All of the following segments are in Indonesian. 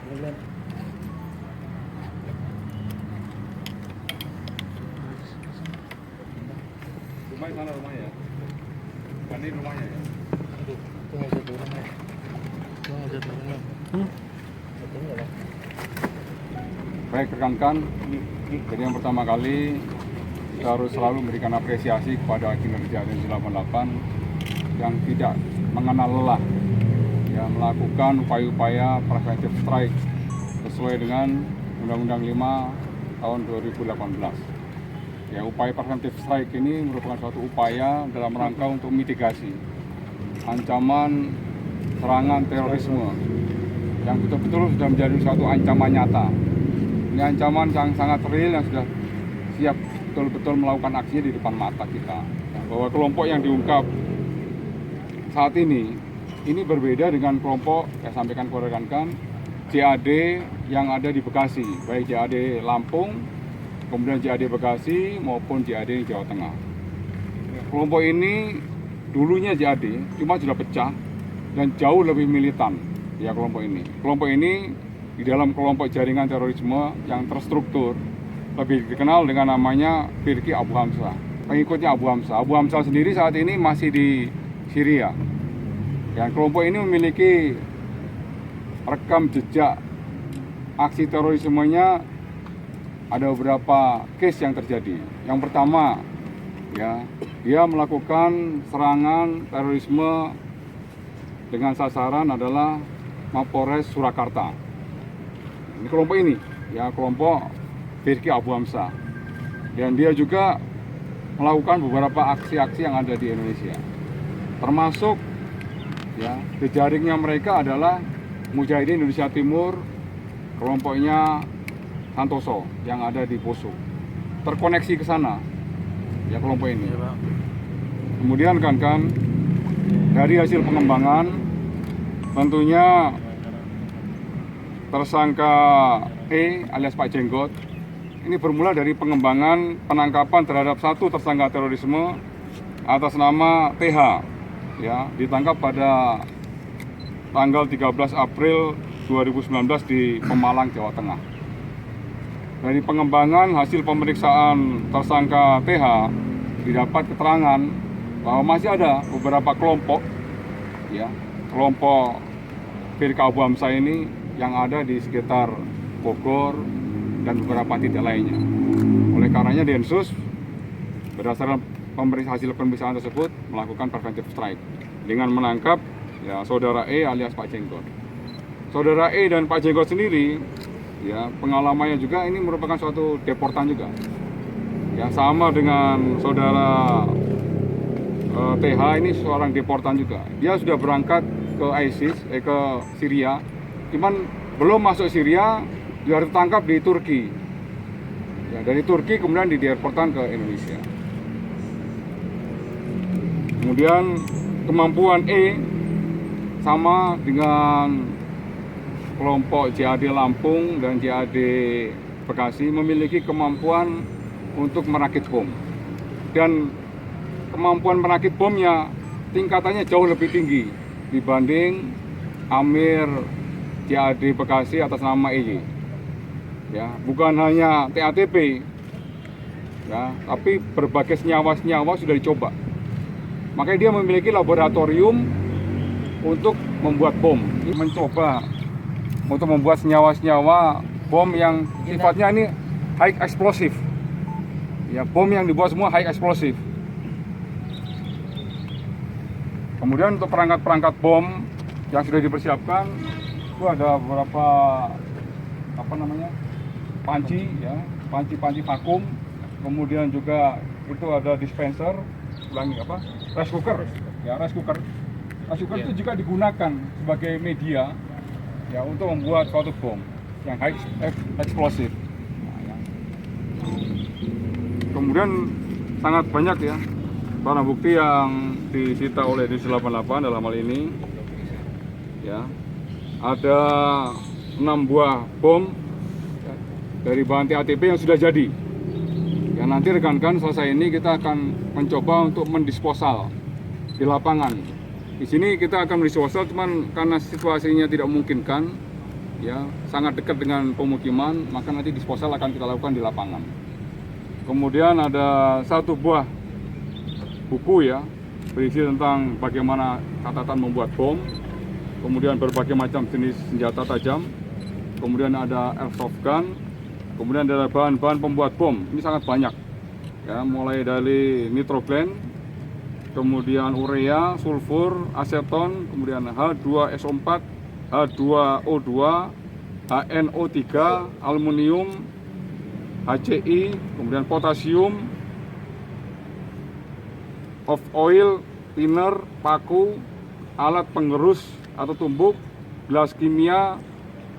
Rumah sana rumahnya ya? Bukan ini rumahnya ya? Itu nggak usah turun ya. Itu nggak usah turun ya. Betul nggak lah? Baik rekan-rekan, jadi yang pertama kali kita harus selalu memberikan apresiasi kepada kinerja Densus 88 yang tidak mengenal lelah, ya, melakukan upaya-upaya preventive strike sesuai dengan Undang-Undang 5 tahun 2018. Ya, upaya preventive strike ini merupakan suatu upaya dalam rangka untuk mitigasi ancaman serangan terorisme yang betul-betul sudah menjadi suatu ancaman nyata. Ini ancaman yang sangat real yang sudah siap betul-betul melakukan aksinya di depan mata kita. Bahwa kelompok yang diungkap saat ini berbeda dengan kelompok yang sampaikan kepada rekan-rekan JAD yang ada di Bekasi, baik JAD Lampung, kemudian JAD Bekasi maupun JAD di Jawa Tengah. Kelompok ini dulunya JAD, cuma sudah pecah dan jauh lebih militan. Ya, kelompok ini di dalam kelompok jaringan terorisme yang terstruktur lebih dikenal dengan namanya Firki Abu Hamzah, pengikutnya Abu Hamzah. Abu Hamzah sendiri saat ini masih di Syria. Dan kelompok ini memiliki rekam jejak aksi terorismenya, ada beberapa case yang terjadi. Yang pertama, ya, dia melakukan serangan terorisme dengan sasaran adalah Mapolres Surakarta. Ini kelompok ini, ya, kelompok Firki Abu Hamzah. Dan dia juga melakukan beberapa aksi-aksi yang ada di Indonesia. Termasuk, ya, jejaringnya mereka adalah Mujahidin Indonesia Timur, kelompoknya Santoso yang ada di Poso. Terkoneksi ke sana, ya, kelompok ini. Kemudian kan dari hasil pengembangan tentunya tersangka E alias Pak Jenggot ini bermula dari pengembangan penangkapan terhadap satu tersangka terorisme atas nama TH, ya, ditangkap pada tanggal 13 April 2019 di Pemalang, Jawa Tengah. Dari pengembangan hasil pemeriksaan tersangka TH didapat keterangan bahwa masih ada beberapa kelompok, ya, kelompok Firki Abu Hamzah ini yang ada di sekitar Bogor dan beberapa titik lainnya. Oleh karenanya Densus berdasarkan hasil pemeriksaan tersebut melakukan preventive strike dengan menangkap, ya, saudara E alias Pak Jenggot. Saudara E dan Pak Jenggot sendiri, ya, pengalamannya juga ini merupakan suatu deportan juga. Ya, sama dengan saudara TH ini seorang deportan juga. Dia sudah berangkat ke ISIS, ke Syria, cuman belum masuk Syria, dia ditangkap di Turki. Ya, dari Turki kemudian dideportan ke Indonesia. Kemudian kemampuan E sama dengan kelompok JAD Lampung dan JAD Bekasi memiliki kemampuan untuk merakit bom. Dan kemampuan merakit bomnya tingkatannya jauh lebih tinggi dibanding Amir JAD Bekasi atas nama EY. Ya, bukan hanya TATP, ya, tapi berbagai senyawa-senyawa sudah dicoba. Makanya dia memiliki laboratorium untuk membuat bom. Mencoba untuk membuat senyawa-senyawa bom yang sifatnya ini high explosive. Ya, bom yang dibuat semua high explosive. Kemudian untuk perangkat-perangkat bom yang sudah dipersiapkan itu ada beberapa panci, ya, panci vakum. Kemudian juga itu ada dispenser, rice cooker, ya, rice cooker itu juga digunakan sebagai media, ya, untuk membuat suatu bom yang high explosive. Nah, ya. Kemudian sangat banyak, ya, barang bukti yang disita oleh Densus 88 dalam hal ini, ya, ada 6 buah bom dari bahan TATP yang sudah jadi. Ya, nanti rekan-rekan selesai ini kita akan mencoba untuk mendisposal di lapangan. Di sini kita akan mendisposal, cuman karena situasinya tidak memungkinkan, ya sangat dekat dengan pemukiman, maka nanti disposal akan kita lakukan di lapangan. Kemudian ada satu buah buku ya, berisi tentang bagaimana catatan membuat bom, kemudian berbagai macam jenis senjata tajam, kemudian ada airsoft gun, kemudian ada bahan-bahan pembuat bom. Ini sangat banyak ya, mulai dari nitrogen, kemudian urea, sulfur, aseton, kemudian H2SO4, H2O2, HNO3, aluminium, HCI, kemudian potasium, of oil, thinner, paku, alat pengerus atau tumbuk, gelas kimia,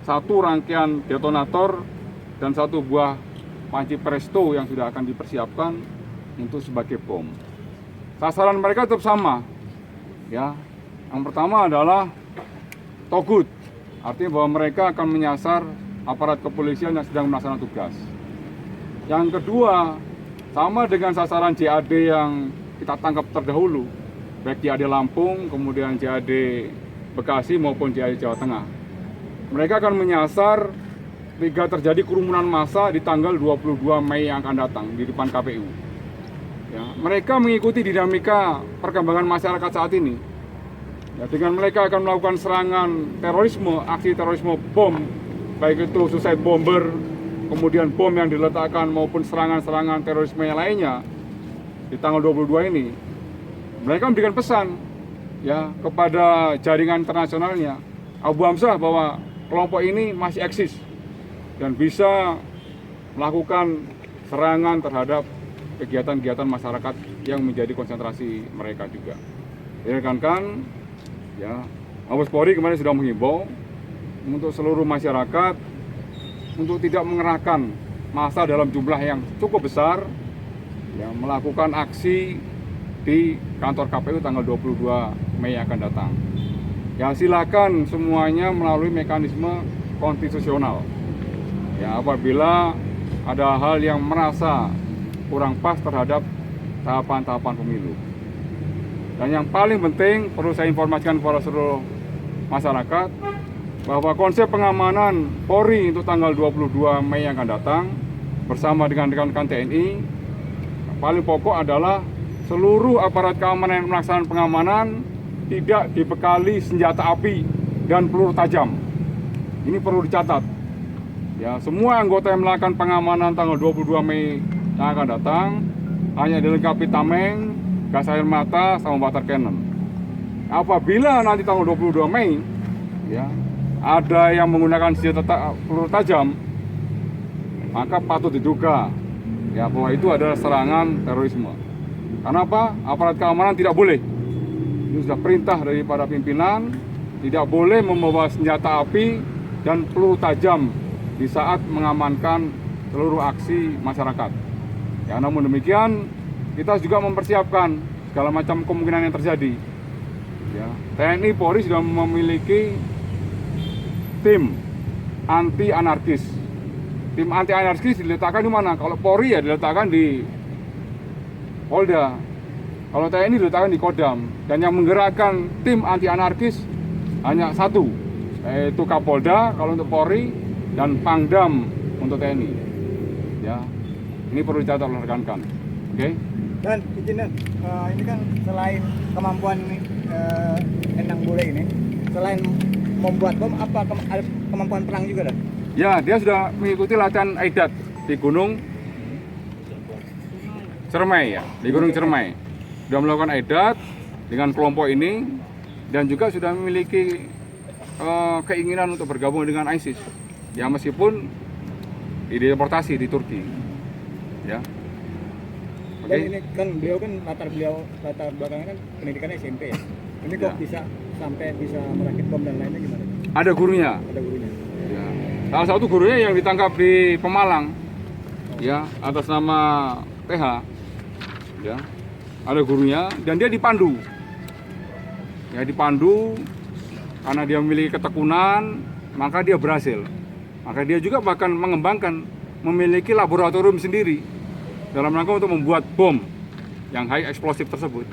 satu rangkaian detonator, dan satu buah panci presto yang sudah akan dipersiapkan untuk sebagai bom. Sasaran mereka tetap sama, ya. Yang pertama adalah togut, artinya bahwa mereka akan menyasar aparat kepolisian yang sedang melaksanakan tugas. Yang kedua, sama dengan sasaran JAD yang kita tangkap terdahulu, baik JAD Lampung, kemudian JAD Bekasi maupun JAD Jawa Tengah. Mereka akan menyasar jika terjadi kerumunan massa di tanggal 22 Mei yang akan datang di depan KPU. Ya, mereka mengikuti dinamika perkembangan masyarakat saat ini. Ya, dengan mereka akan melakukan serangan terorisme, aksi terorisme bom, baik itu suicide bomber, kemudian bom yang diletakkan maupun serangan-serangan terorisme yang lainnya di tanggal 22 ini. Mereka memberikan pesan ya kepada jaringan internasionalnya, Abu Hamzah, bahwa kelompok ini masih eksis dan bisa melakukan serangan terhadap kegiatan-kegiatan masyarakat yang menjadi konsentrasi mereka juga. Rekan-rekan, ya, Mabes Polri kemarin sudah menghimbau untuk seluruh masyarakat untuk tidak mengerahkan massa dalam jumlah yang cukup besar, ya, melakukan aksi di kantor KPU tanggal 22 Mei yang akan datang. Ya, silakan semuanya melalui mekanisme konstitusional. Ya, apabila ada hal yang merasa kurang pas terhadap tahapan-tahapan pemilu. Dan yang paling penting perlu saya informasikan kepada seluruh masyarakat bahwa konsep pengamanan Polri untuk tanggal 22 Mei yang akan datang bersama dengan rekan-rekan TNI, paling pokok adalah seluruh aparat keamanan yang melaksanakan pengamanan tidak dibekali senjata api dan peluru tajam. Ini perlu dicatat. Ya, semua anggota yang melakukan pengamanan tanggal 22 Mei yang akan datang hanya dilengkapi tameng, gas air mata, sama water cannon. Apabila nanti tanggal 22 Mei ya, ada yang menggunakan senjata peluru tajam, maka patut diduga ya bahwa itu adalah serangan terorisme. Karena apa? Aparat keamanan tidak boleh. Ini sudah perintah dari para pimpinan, tidak boleh membawa senjata api dan peluru tajam di saat mengamankan seluruh aksi masyarakat. Ya, namun demikian kita juga mempersiapkan segala macam kemungkinan yang terjadi. Ya, TNI Polri sudah memiliki tim anti anarkis. Tim anti anarkis diletakkan di mana? Kalau Polri ya diletakkan di Polda. Kalau TNI diletakkan di Kodam. Dan yang menggerakkan tim anti anarkis hanya satu, yaitu Kapolda kalau untuk Polri dan Pangdam untuk TNI. Ya, ini perlu dicatat oleh rekan-rekan. Oke? Dan izin dan ini kan selain kemampuan Endang Bule ini, selain membuat bom, apa ada kemampuan perang juga, Dan? Ya, dia sudah mengikuti latihan Aidat di Gunung Cermai ya, di Gunung Cermai. Sudah melakukan Aidat dengan kelompok ini dan juga sudah memiliki keinginan untuk bergabung dengan ISIS. Ya, meskipun dideportasi di Turki. Ya. Oke. Dan ini kan beliau kan latar belakangnya kan pendidikannya SMP ya. Ini kok bisa sampai bisa merakit bom dan lainnya gimana? Ada gurunya. Ada gurunya. Ya. Salah satu gurunya yang ditangkap di Pemalang, ya, atas nama TH, ya, ada gurunya dan dia dipandu, ya, dipandu karena dia memiliki ketekunan, maka dia berhasil. Maka dia juga bahkan mengembangkan, memiliki laboratorium sendiri dalam rangka untuk membuat bom yang high explosive tersebut.